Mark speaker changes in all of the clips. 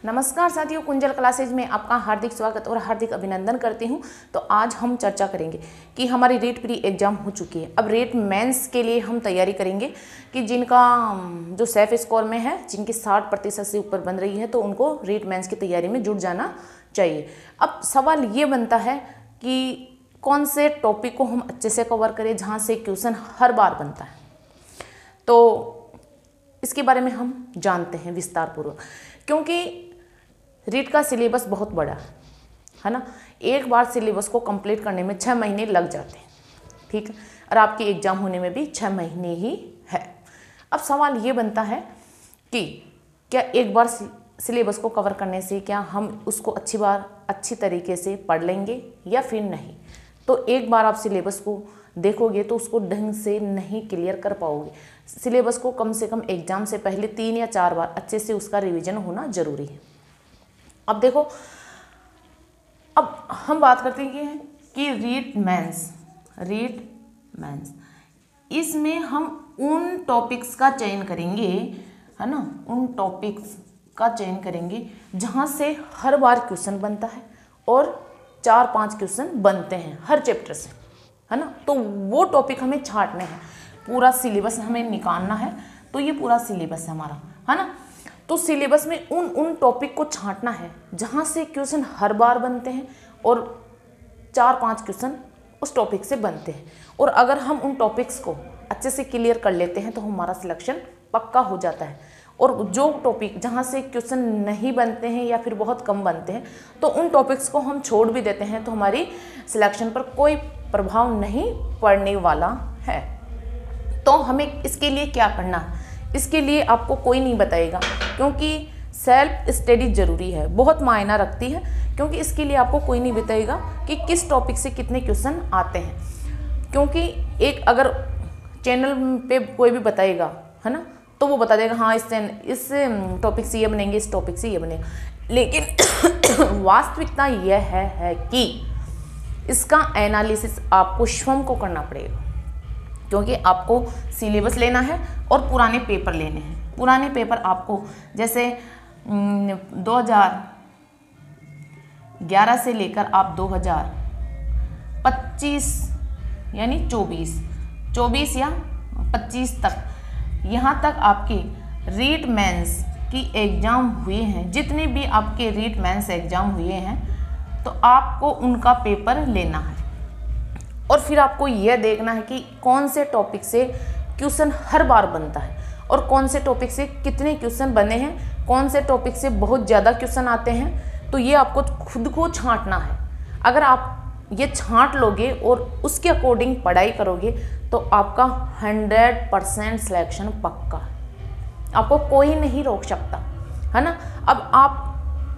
Speaker 1: नमस्कार साथियों, कुंजल क्लासेज में आपका हार्दिक स्वागत और हार्दिक अभिनंदन करती हूं। तो आज हम चर्चा करेंगे कि हमारी रीट प्री एग्जाम हो चुकी है। अब रीट मेंस के लिए हम तैयारी करेंगे कि जिनका जो सेफ स्कोर में है, जिनकी 60% से ऊपर बन रही है, तो उनको रीट मेंस की तैयारी में जुट जाना चाहिए। अब सवाल ये बनता है कि कौन से टॉपिक को हम अच्छे से कवर करें जहाँ से क्वेश्चन हर बार बनता है। तो इसके बारे में हम जानते हैं विस्तार पूर्वक, क्योंकि रीट का सिलेबस बहुत बड़ा है ना। एक बार सिलेबस को कंप्लीट करने में 6 महीने लग जाते हैं, ठीक है, और आपकी एग्जाम होने में भी 6 महीने ही है। अब सवाल ये बनता है कि क्या एक बार सिलेबस को कवर करने से क्या हम उसको अच्छी तरीके से पढ़ लेंगे या फिर नहीं। तो एक बार आप सिलेबस को देखोगे तो उसको ढंग से नहीं क्लियर कर पाओगे। सिलेबस को कम से कम एग्जाम से पहले 3 या 4 बार अच्छे से उसका रिवीजन होना जरूरी है। अब देखो, अब हम बात करते हैं कि रीट मेंस इसमें हम उन टॉपिक्स का चयन करेंगे, है ना, उन टॉपिक्स का चयन करेंगे जहां से हर बार क्वेश्चन बनता है और 4-5 क्वेश्चन बनते हैं हर चैप्टर से, है ना। तो वो टॉपिक हमें छांटने हैं, पूरा सिलेबस हमें निकालना है। तो ये पूरा सिलेबस है हमारा, है ना। तो सिलेबस में उन टॉपिक को छांटना है जहाँ से क्वेश्चन हर बार बनते हैं और 4-5 क्वेश्चन उस टॉपिक से बनते हैं। और अगर हम उन टॉपिक्स को अच्छे से क्लियर कर लेते हैं तो हमारा सिलेक्शन पक्का हो जाता है। और जो टॉपिक जहाँ से क्वेश्चन नहीं बनते हैं या फिर बहुत कम बनते हैं, तो उन टॉपिक्स को हम छोड़ भी देते हैं, तो हमारी सिलेक्शन पर कोई प्रभाव नहीं पड़ने वाला है। तो हमें इसके लिए क्या करना है, इसके लिए आपको कोई नहीं बताएगा, क्योंकि सेल्फ स्टडी जरूरी है, बहुत मायना रखती है। क्योंकि इसके लिए आपको कोई नहीं बताएगा कि किस टॉपिक से कितने क्वेश्चन आते हैं। क्योंकि एक अगर चैनल पे कोई भी बताएगा, है ना, तो वो बता देगा हाँ इस टॉपिक से ये बनेंगे, इस टॉपिक से ये बनेगा। लेकिन वास्तविकता यह है कि इसका एनालिसिस आपको स्वयं को करना पड़ेगा, क्योंकि आपको सिलेबस लेना है और पुराने पेपर लेने हैं। पुराने पेपर आपको जैसे 2011 से लेकर आप 2025 यानी 24 या 25 तक, यहाँ तक आपके रीट मेंस की एग्ज़ाम हुए हैं, जितने भी आपके रीट मेंस एग्ज़ाम हुए हैं, तो आपको उनका पेपर लेना है। और फिर आपको यह देखना है कि कौन से टॉपिक से क्वेश्चन हर बार बनता है और कौन से टॉपिक से कितने क्वेश्चन बने हैं, कौन से टॉपिक से बहुत ज़्यादा क्वेश्चन आते हैं। तो ये आपको खुद को छांटना है। अगर आप ये छांट लोगे और उसके अकॉर्डिंग पढ़ाई करोगे तो आपका 100% सिलेक्शन पक्का है, आपको कोई नहीं रोक सकता, है ना। अब आप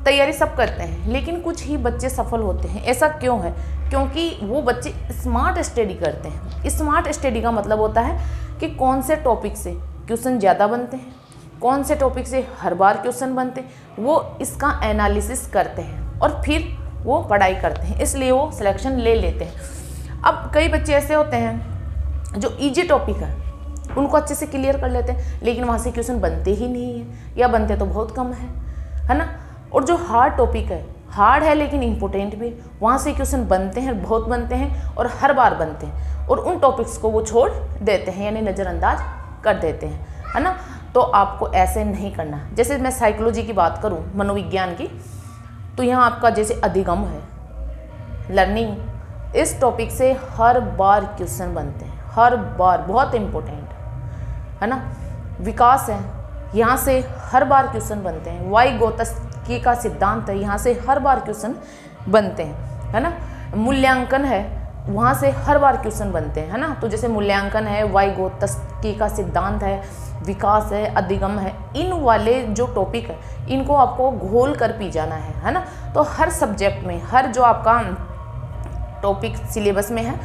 Speaker 1: तैयारी सब करते हैं, लेकिन कुछ ही बच्चे सफल होते हैं। ऐसा क्यों है? क्योंकि वो बच्चे स्मार्ट स्टडी करते हैं। स्मार्ट स्टडी का मतलब होता है कि कौन से टॉपिक से क्वेश्चन ज़्यादा बनते हैं, कौन से टॉपिक से हर बार क्वेश्चन बनते हैं, वो इसका एनालिसिस करते हैं और फिर वो पढ़ाई करते हैं, इसलिए वो सिलेक्शन ले लेते हैं। अब कई बच्चे ऐसे होते हैं जो इजी टॉपिक है उनको अच्छे से क्लियर कर लेते हैं, लेकिन वहाँ से क्वेश्चन बनते ही नहीं है या बनते तो बहुत कम है ना। और जो हार्ड टॉपिक है, हार्ड है लेकिन इम्पोर्टेंट भी, वहाँ से क्वेश्चन बनते हैं, बहुत बनते हैं और हर बार बनते हैं, और उन टॉपिक्स को वो छोड़ देते हैं यानी नज़रअंदाज कर देते हैं, है ना। तो आपको ऐसे नहीं करना। जैसे मैं साइकोलॉजी की बात करूँ, मनोविज्ञान की, तो यहाँ आपका जैसे अधिगम है, लर्निंग, इस टॉपिक से हर बार क्वेश्चन बनते हैं, हर बार, बहुत इम्पोर्टेंट है ना। विकास है, यहाँ से हर बार क्वेश्चन बनते हैं। वाइगोत्स्की का सिद्धांत है, यहाँ से हर बार क्वेश्चन बनते हैं, है ना। मूल्यांकन है, वहाँ से हर बार क्वेश्चन बनते हैं, है ना। तो जैसे मूल्यांकन है, वाइगोत्स्की का सिद्धांत है, विकास है, अधिगम है, इन वाले जो टॉपिक है इनको आपको घोल कर पी जाना है ना। तो हर सब्जेक्ट में, हर जो आपका टॉपिक सिलेबस में है,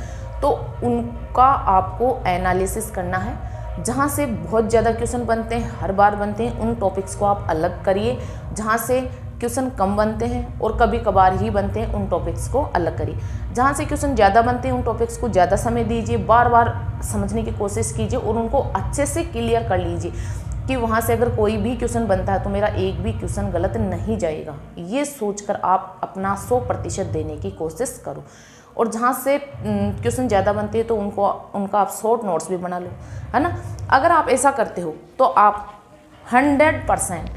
Speaker 1: तो उनका आपको एनालिसिस करना है। जहाँ से बहुत ज़्यादा क्वेश्चन बनते हैं, हर बार बनते हैं, उन टॉपिक्स को आप अलग करिए। जहाँ से क्वेश्चन कम बनते हैं और कभी कभार ही बनते हैं, उन टॉपिक्स को अलग करिए। जहाँ से क्वेश्चन ज़्यादा बनते हैं उन टॉपिक्स को ज़्यादा समय दीजिए, बार बार समझने की कोशिश कीजिए और उनको अच्छे से क्लियर कर लीजिए। कि वहाँ से अगर कोई भी क्वेश्चन बनता है तो मेरा एक भी क्वेश्चन गलत नहीं जाएगा। ये सोचकर आप अपना 100% देने की कोशिश करो। और जहाँ से क्वेश्चन ज़्यादा बनते हैं तो उनका आप शॉर्ट नोट्स भी बना लो, है ना। अगर आप ऐसा करते हो तो आप 100%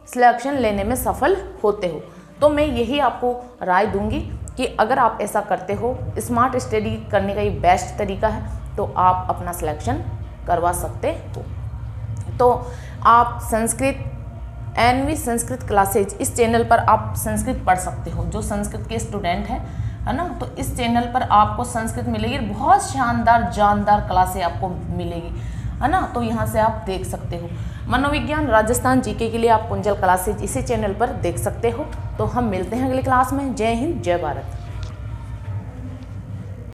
Speaker 1: सिलेक्शन लेने में सफल होते हो। तो मैं यही आपको राय दूंगी कि अगर आप ऐसा करते हो, स्मार्ट स्टडी करने का ये बेस्ट तरीका है, तो आप अपना सिलेक्शन करवा सकते हो। तो आप संस्कृत एनवी संस्कृत क्लासेज, इस चैनल पर आप संस्कृत पढ़ सकते हो। जो संस्कृत के स्टूडेंट है ना, तो इस चैनल पर आपको संस्कृत मिलेगी, बहुत शानदार जानदार क्लासें आपको मिलेगी, है ना। तो यहाँ से आप देख सकते हो। मनोविज्ञान, राजस्थान, जीके के लिए आप कुंजल क्लासेज इसी चैनल पर देख सकते हो। तो हम मिलते हैं अगली क्लास में। जय हिंद, जय भारत।